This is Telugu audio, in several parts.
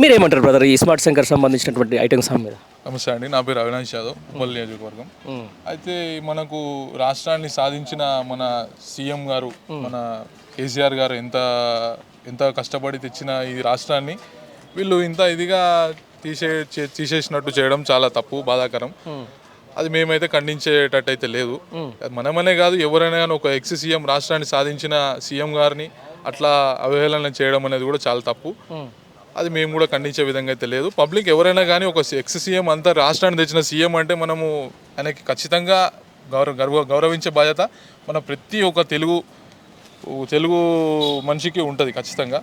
మీరేమంటారు బ్రదర్ ఈ స్మార్ట్ శంకర్ సంబంధించినటువంటి ఐటమ్స్ మీద? నమస్తే అండి, నా పేరు అవినాష్ యాదవ్, ఉమ్మడి నియోజకవర్గం. అయితే మనకు రాష్ట్రాన్ని సాధించిన మన సీఎం గారు, మన కేసీఆర్ గారు ఎంత ఎంత కష్టపడి తెచ్చిన ఈ రాష్ట్రాన్ని వీళ్ళు ఇంత ఇదిగా తీసేసినట్టు చేయడం చాలా తప్పు, బాధాకరం. అది మేమైతే ఖండించేటట్టయితే లేదు. మనమనే కాదు, ఎవరైనా కానీ ఒక ఎక్స్ సీఎం, రాష్ట్రాన్ని సాధించిన సీఎం గారిని అట్లా అవహేళన చేయడం అనేది కూడా చాలా తప్పు. అది మేము కూడా ఖండించే విధంగా అయితే లేదు. పబ్లిక్ ఎవరైనా కానీ ఒక ఎక్స్ సీఎం, అంతా రాష్ట్రాన్ని తెచ్చిన సీఎం అంటే మనము ఆయనకి ఖచ్చితంగా గౌరవించే బాధ్యత మన ప్రతి ఒక్క తెలుగు మనిషికి ఉంటుంది ఖచ్చితంగా.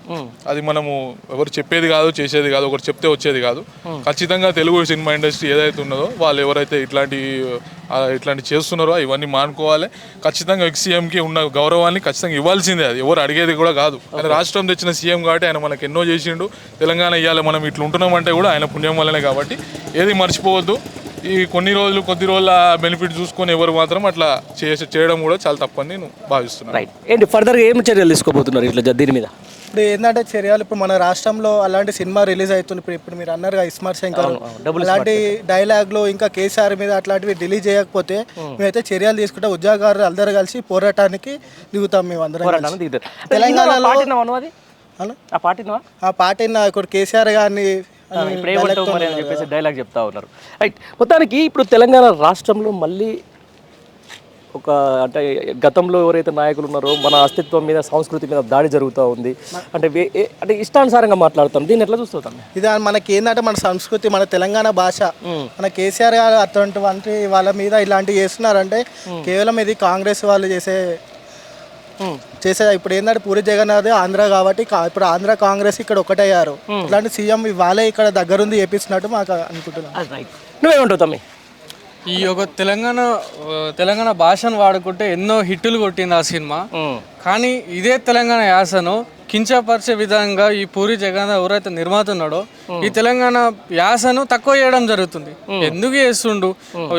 అది మనము ఎవరు చెప్పేది కాదు, చేసేది కాదు, ఒకరు చెప్తే వచ్చేది కాదు. ఖచ్చితంగా తెలుగు సినిమా ఇండస్ట్రీ ఏదైతే ఉన్నదో వాళ్ళు ఎవరైతే ఇట్లాంటి చేస్తున్నారో ఇవన్నీ మానుకోవాలి. ఖచ్చితంగా ఎక్స్ సీఎంకి ఉన్న గౌరవాన్ని ఖచ్చితంగా ఇవ్వాల్సిందే, అది ఎవరు అడిగేది కూడా కాదు. ఆయన రాష్ట్రం తెచ్చిన సీఎం కాబట్టి ఆయన మనకు ఎన్నో చేసిండు. తెలంగాణ ఇవ్వాలి, మనం ఇట్లా ఉంటున్నామంటే కూడా ఆయన పుణ్యం వల్లనే. కాబట్టి ఏది మర్చిపోవద్దు. ఈ కొద్ది రోజుల బెనిఫిట్ చూసుకొని ఎవరు మాత్రం అట్లా చేయడం కూడా చాలా తప్పని నేను భావిస్తున్నాను. రైట్. ఏంటి ఫర్దర్గా ఏం చర్యలు తీసుకోబోతున్నారు ఇట్లా దీని మీద? ఇప్పుడు ఏంటంటే చర్యలు, ఇప్పుడు మన రాష్ట్రంలో అలాంటి సినిమా రిలీజ్ అవుతుంది. ఇప్పుడు మీరు అన్నారు స్మార్ట్ శంకర్, అలాంటి డైలాగ్లు ఇంకా కేసీఆర్ మీద అట్లాంటివి రిలీజ్ చేయకపోతే మేమైతే చర్యలు తీసుకుంటే ఉద్యోగాలు అందరూ కలిసి పోరాటానికి దిగుతాం. మేము అందరం తెలంగాణలో ఆ పార్టీ ఇప్పుడు కేసీఆర్ గారిని డైలాగ్ చెప్తా ఉన్నారు. రైట్. మొత్తానికి ఇప్పుడు తెలంగాణ రాష్ట్రంలో మళ్ళీ ఒక అంటే గతంలో ఎవరైతే నాయకులు ఉన్నారో మన అస్తిత్వం మీద, సంస్కృతి మీద దాడి జరుగుతూ ఉంది. అంటే ఇష్టానుసారంగా మాట్లాడుతాం. దీన్ని ఎట్లా చూస్తాం? ఇది మనకి ఏంటంటే మన సంస్కృతి, మన తెలంగాణ భాష, మన కేసీఆర్ గారు అటువంటి వాళ్ళ మీద ఇలాంటివి చేస్తున్నారంటే కేవలం ఇది కాంగ్రెస్ వాళ్ళు చేసే ఇప్పుడు ఏంటంటే పూరి జగన్నాథ్ ఆంధ్ర కాబట్టి ఇప్పుడు ఆంధ్ర కాంగ్రెస్ ఇక్కడ ఒకటయ్యారు. ఇట్లాంటి సీఎం వాళ్ళే ఇక్కడ దగ్గరుంది చేపిస్తున్నట్టు మాకు అనుకుంటున్నాను. నువ్వేమంటావు తమ్మి? ఈ ఒక తెలంగాణ భాషను వాడుకుంటే ఎన్నో హిట్టులు కొట్టింది ఆ సినిమా. కానీ ఇదే తెలంగాణ యాసను కించపరిచే విధంగా ఈ పూరి జగన్నాథ్ ఎవరైతే నిర్మాత ఉన్నాడో ఈ తెలంగాణ యాసను తక్కువ చేయడం జరుగుతుంది. ఎందుకు చేస్తుండు?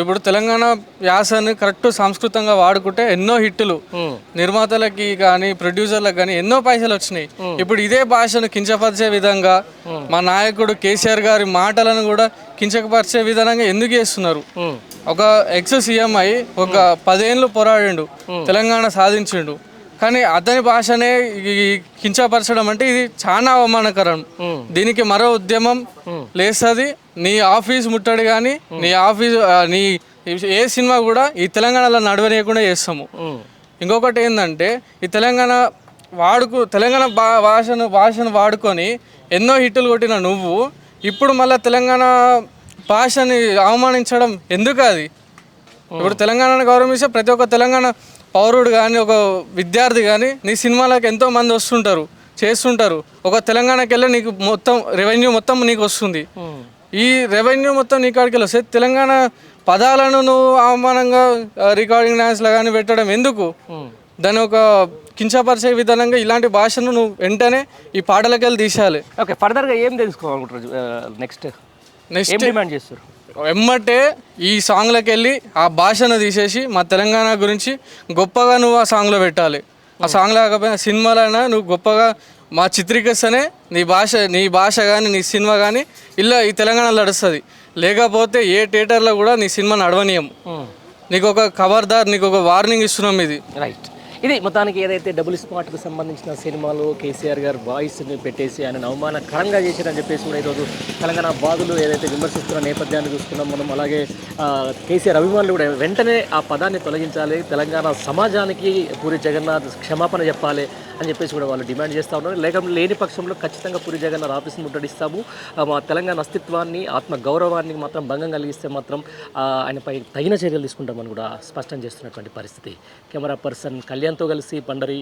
ఇప్పుడు తెలంగాణ యాసను కరెక్ట్ సంస్కృతంగా వాడుకుంటే ఎన్నో హిట్టులు నిర్మాతలకి కానీ ప్రొడ్యూసర్లకు కానీ ఎన్నో పైసలు వచ్చినాయి. ఇప్పుడు ఇదే భాషను కించపరిచే విధంగా మా నాయకుడు కేసీఆర్ గారి మాటలను కూడా కించపరిచే విధంగా ఎందుకు చేస్తున్నారు? ఒక ఎక్స్ సీఎం అయి ఒక 10 ఏళ్ళు పోరాడిండు, తెలంగాణ సాధించిండు. కానీ అతని భాషనే కించపరచడం అంటే ఇది చాలా అవమానకరం. దీనికి మరో ఉద్యమం లేస్తుంది. నీ ఆఫీస్ ముట్టడి కానీ నీ ఏ సినిమా కూడా ఈ తెలంగాణలో నడవనీయకుండా చేస్తాము. ఇంకొకటి ఏంటంటే ఈ తెలంగాణ భాషను వాడుకొని ఎన్నో హిట్టులు కొట్టిన నువ్వు ఇప్పుడు మళ్ళీ తెలంగాణ భాషని అవమానించడం ఎందుకు? అది ఇప్పుడు తెలంగాణను గౌరవిస్తే ప్రతి ఒక్క తెలంగాణ పౌరుడు కానీ ఒక విద్యార్థి కానీ నీ సినిమాలకు ఎంతో మంది వస్తుంటారు, చేస్తుంటారు. ఒక తెలంగాణకి వెళ్ళి నీకు మొత్తం రెవెన్యూ మొత్తం నీకు వస్తుంది. ఈ రెవెన్యూ మొత్తం నీ కాడికి వెళ్ళి వస్తే తెలంగాణ పదాలను నువ్వు అవమానంగా రికార్డింగ్ డాన్స్లో కానీ పెట్టడం ఎందుకు? దాన్ని ఒక కించపరిచే విధానంగా ఇలాంటి భాషను నువ్వు వెంటనే ఈ పాటలకి వెళ్ళి తీసేయాలి. ఓకే, ఫర్దర్గా ఏం తెలుసుకోవాలనుకుంటారు? నెక్స్ట్ డిమాండ్ చేస్తారు ఎమ్మటే ఈ సాంగ్లోకి వెళ్ళి ఆ భాషను తీసేసి మా తెలంగాణ గురించి గొప్పగా నువ్వు ఆ సాంగ్లో పెట్టాలి. ఆ సాంగ్ లేకపోయినా సినిమాలైనా నువ్వు గొప్పగా మా చిత్రీకరిస్తేనే నీ భాష కానీ నీ సినిమా కానీ ఇలా ఈ తెలంగాణలో నడుస్తుంది. లేకపోతే ఏ థియేటర్లో కూడా నీ సినిమా నడవనీయము. నీకు ఒక ఖబర్దార్, నీకు ఒక వార్నింగ్ ఇస్తున్నాం. ఇది రైట్. ఇది మొత్తానికి ఏదైతే డబుల్ స్మార్ట్కి సంబంధించిన సినిమాలో కేసీఆర్ గారు వాయిస్ని పెట్టేసి ఆయన అవమానకరంగా చేశారని చెప్పేసి కూడా ఈరోజు తెలంగాణ బాధలు ఏదైతే విమర్శిస్తున్న నేపథ్యాన్ని చూస్తున్నాం మనం. అలాగే కేసీఆర్ అభిమానులు కూడా వెంటనే ఆ పదాన్ని తొలగించాలి, తెలంగాణ సమాజానికి పూరి జగన్నాథ్ క్షమాపణ చెప్పాలి అని చెప్పేసి కూడా వాళ్ళు డిమాండ్ చేస్తూ ఉన్నారు. లేని పక్షంలో ఖచ్చితంగా పూరి జగన్నాథ్ ఆఫీస్ని ముట్టడిస్తాము. మా తెలంగాణ అస్తిత్వాన్ని, ఆత్మ గౌరవాన్ని మాత్రం భంగం కలిగిస్తే మాత్రం ఆయనపై తగిన చర్యలు తీసుకుంటామని కూడా స్పష్టం చేస్తున్నటువంటి పరిస్థితి. కెమెరా పర్సన్ కళ్యాణ్తో కలిసి పండరి,